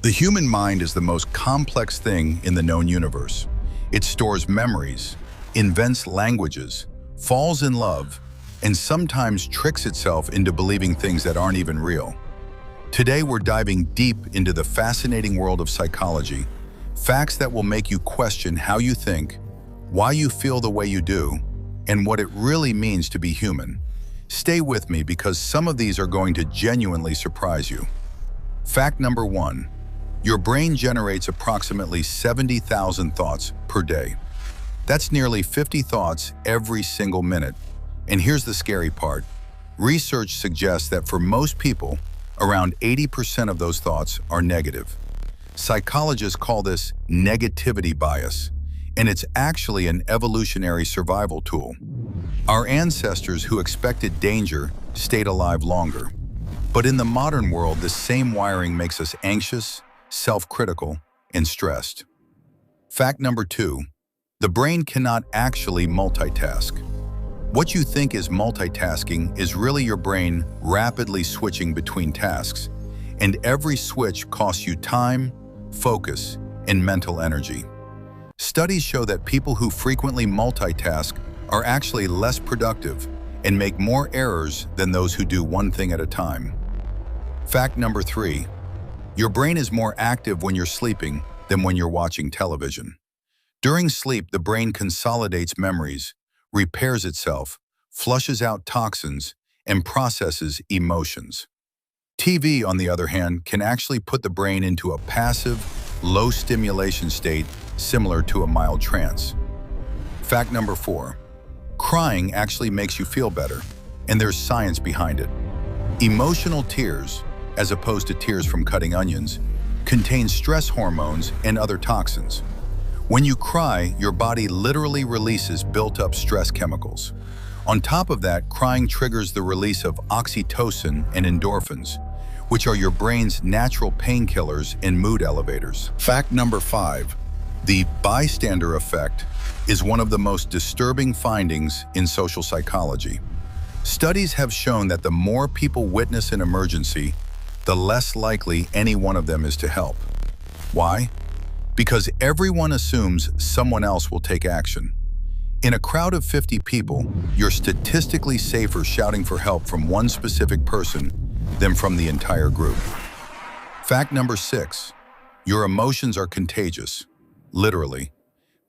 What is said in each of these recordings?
The human mind is the most complex thing in the known universe. It stores memories, invents languages, falls in love, and sometimes tricks itself into believing things that aren't even real. Today we're diving deep into the fascinating world of psychology, facts that will make you question how you think, why you feel the way you do, and what it really means to be human. Stay with me because some of these are going to genuinely surprise you. Fact number 1. Your brain generates approximately 70,000 thoughts per day. That's nearly 50 thoughts every single minute. And here's the scary part. Research suggests that for most people, around 80% of those thoughts are negative. Psychologists call this negativity bias, and it's actually an evolutionary survival tool. Our ancestors who expected danger stayed alive longer. But in the modern world, the same wiring makes us anxious, self-critical, and stressed. Fact number 2. The brain cannot actually multitask. What you think is multitasking is really your brain rapidly switching between tasks, and every switch costs you time, focus, and mental energy. Studies show that people who frequently multitask are actually less productive and make more errors than those who do one thing at a time. Fact number 3. Your brain is more active when you're sleeping than when you're watching television. During sleep, the brain consolidates memories, repairs itself, flushes out toxins, and processes emotions. TV, on the other hand, can actually put the brain into a passive, low-stimulation state similar to a mild trance. Fact number 4. Crying actually makes you feel better, and there's science behind it. Emotional tears, as opposed to tears from cutting onions, contain stress hormones and other toxins. When you cry, your body literally releases built-up stress chemicals. On top of that, crying triggers the release of oxytocin and endorphins, which are your brain's natural painkillers and mood elevators. Fact number 5. The bystander effect is one of the most disturbing findings in social psychology. Studies have shown that the more people witness an emergency, the less likely any one of them is to help. Why? Because everyone assumes someone else will take action. In a crowd of 50 people, you're statistically safer shouting for help from one specific person than from the entire group. Fact number 6. Your emotions are contagious. Literally.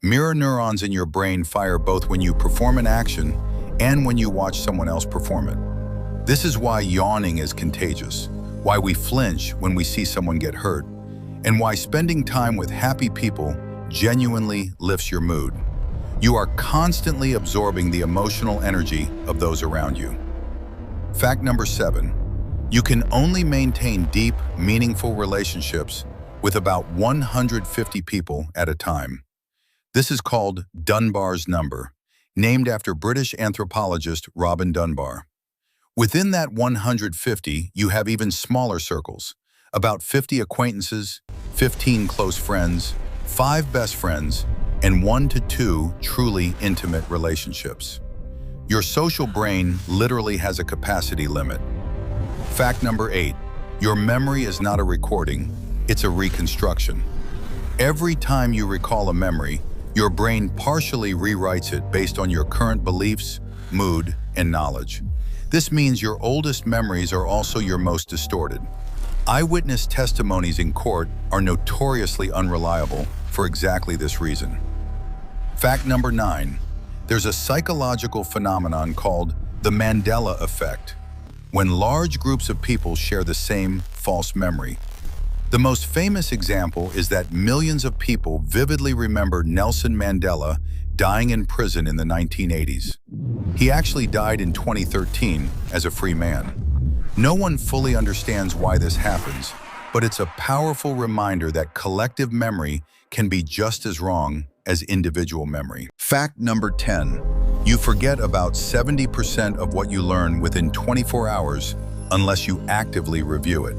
Mirror neurons in your brain fire both when you perform an action and when you watch someone else perform it. This is why yawning is contagious, why we flinch when we see someone get hurt, and why spending time with happy people genuinely lifts your mood. You are constantly absorbing the emotional energy of those around you. Fact number 7. You can only maintain deep, meaningful relationships with about 150 people at a time. This is called Dunbar's number, named after British anthropologist Robin Dunbar. Within that 150, you have even smaller circles, about 50 acquaintances, 15 close friends, 5 best friends, and 1 to 2 truly intimate relationships. Your social brain literally has a capacity limit. Fact number 8. Your memory is not a recording, it's a reconstruction. Every time you recall a memory, your brain partially rewrites it based on your current beliefs, mood, and knowledge. This means your oldest memories are also your most distorted. Eyewitness testimonies in court are notoriously unreliable for exactly this reason. Fact number 9. There's a psychological phenomenon called the Mandela effect, when large groups of people share the same false memory. The most famous example is that millions of people vividly remember Nelson Mandela dying in prison in the 1980s. He actually died in 2013 as a free man. No one fully understands why this happens, but it's a powerful reminder that collective memory can be just as wrong as individual memory. Fact number 10. You forget about 70% of what you learn within 24 hours unless you actively review it.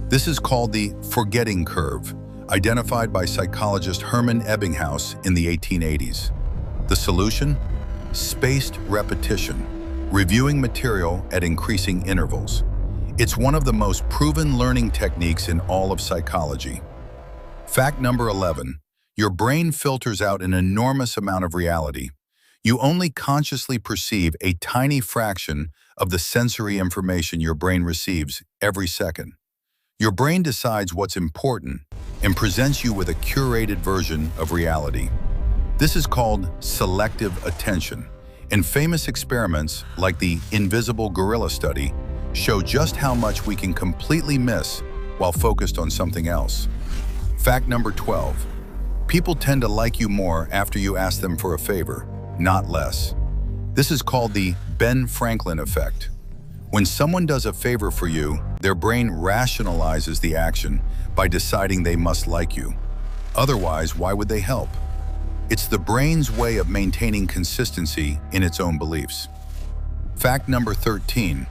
This is called the forgetting curve, identified by psychologist Hermann Ebbinghaus in the 1880s. The solution? Spaced repetition, reviewing material at increasing intervals. It's one of the most proven learning techniques in all of psychology. Fact number 11. Your brain filters out an enormous amount of reality. You only consciously perceive a tiny fraction of the sensory information your brain receives every second. Your brain decides what's important and presents you with a curated version of reality. This is called selective attention, and famous experiments like the Invisible Gorilla study show just how much we can completely miss while focused on something else. Fact number 12. People tend to like you more after you ask them for a favor, not less. This is called the Ben Franklin effect. When someone does a favor for you, their brain rationalizes the action by deciding they must like you. Otherwise, why would they help? It's the brain's way of maintaining consistency in its own beliefs. Fact number 13.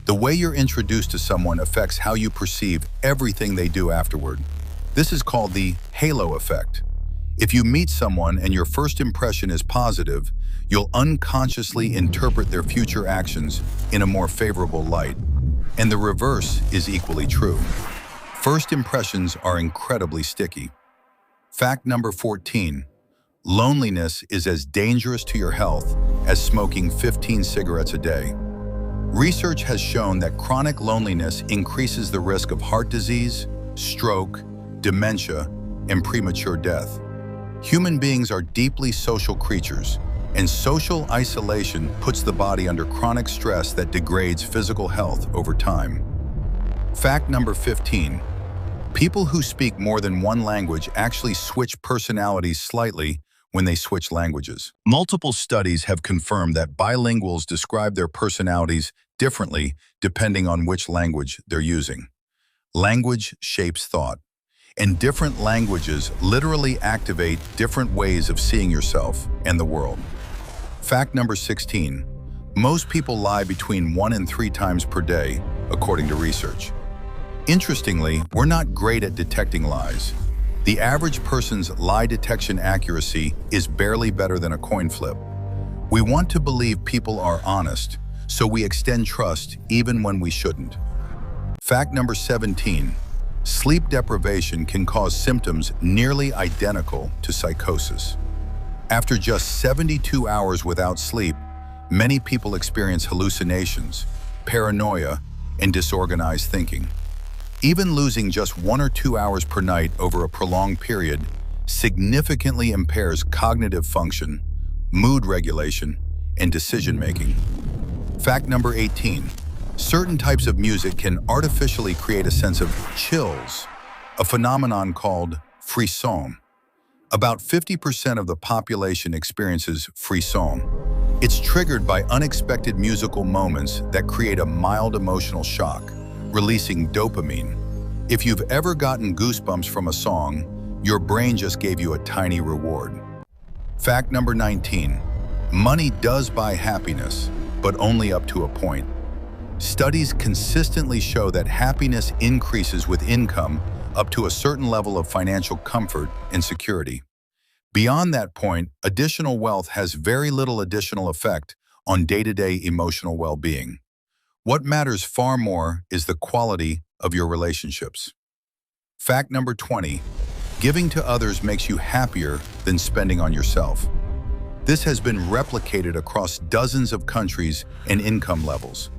The way you're introduced to someone affects how you perceive everything they do afterward. This is called the halo effect. If you meet someone and your first impression is positive, you'll unconsciously interpret their future actions in a more favorable light. And the reverse is equally true. First impressions are incredibly sticky. Fact number 14. Loneliness is as dangerous to your health as smoking 15 cigarettes a day. Research has shown that chronic loneliness increases the risk of heart disease, stroke, dementia, and premature death. Human beings are deeply social creatures, and social isolation puts the body under chronic stress that degrades physical health over time. Fact number 15. People who speak more than one language actually switch personalities slightly when they switch languages. Multiple studies have confirmed that bilinguals describe their personalities differently depending on which language they're using. Language shapes thought, and different languages literally activate different ways of seeing yourself and the world. Fact number 16. Most people lie between 1 and 3 times per day, according to research. Interestingly, we're not great at detecting lies. The average person's lie detection accuracy is barely better than a coin flip. We want to believe people are honest, so we extend trust even when we shouldn't. Fact number 17. Sleep deprivation can cause symptoms nearly identical to psychosis. After just 72 hours without sleep, many people experience hallucinations, paranoia, and disorganized thinking. Even losing just 1 or 2 hours per night over a prolonged period significantly impairs cognitive function, mood regulation, and decision-making. Fact number 18. Certain types of music can artificially create a sense of chills, a phenomenon called frisson. About 50% of the population experiences frisson. It's triggered by unexpected musical moments that create a mild emotional shock, releasing dopamine. If you've ever gotten goosebumps from a song, your brain just gave you a tiny reward. Fact number 19. Money does buy happiness, but only up to a point. Studies consistently show that happiness increases with income up to a certain level of financial comfort and security. Beyond that point, additional wealth has very little additional effect on day-to-day emotional well-being. What matters far more is the quality of your relationships. Fact number 20. Giving to others makes you happier than spending on yourself. This has been replicated across dozens of countries and income levels.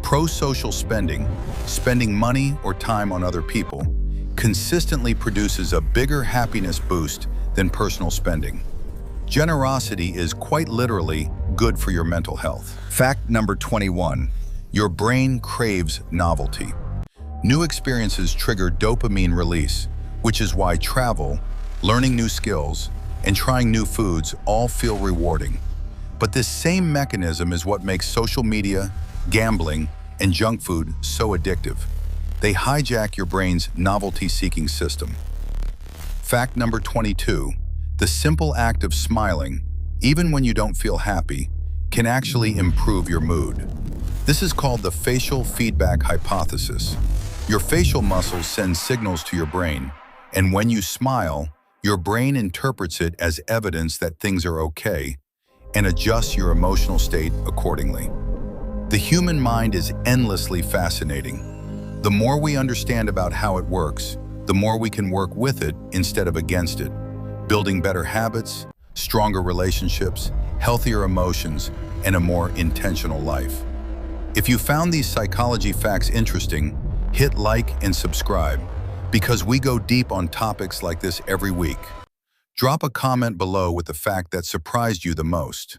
Pro-social spending, spending money or time on other people, consistently produces a bigger happiness boost than personal spending. Generosity is quite literally good for your mental health. Fact number 21. Your brain craves novelty. New experiences trigger dopamine release, which is why travel, learning new skills, and trying new foods all feel rewarding. But this same mechanism is what makes social media, gambling, and junk food so addictive. They hijack your brain's novelty-seeking system. Fact number 22. The simple act of smiling, even when you don't feel happy, can actually improve your mood. This is called the facial feedback hypothesis. Your facial muscles send signals to your brain, and when you smile, your brain interprets it as evidence that things are okay and adjusts your emotional state accordingly. The human mind is endlessly fascinating. The more we understand about how it works, the more we can work with it instead of against it, building better habits, stronger relationships, healthier emotions, and a more intentional life. If you found these psychology facts interesting, hit like and subscribe, because we go deep on topics like this every week. Drop a comment below with the fact that surprised you the most.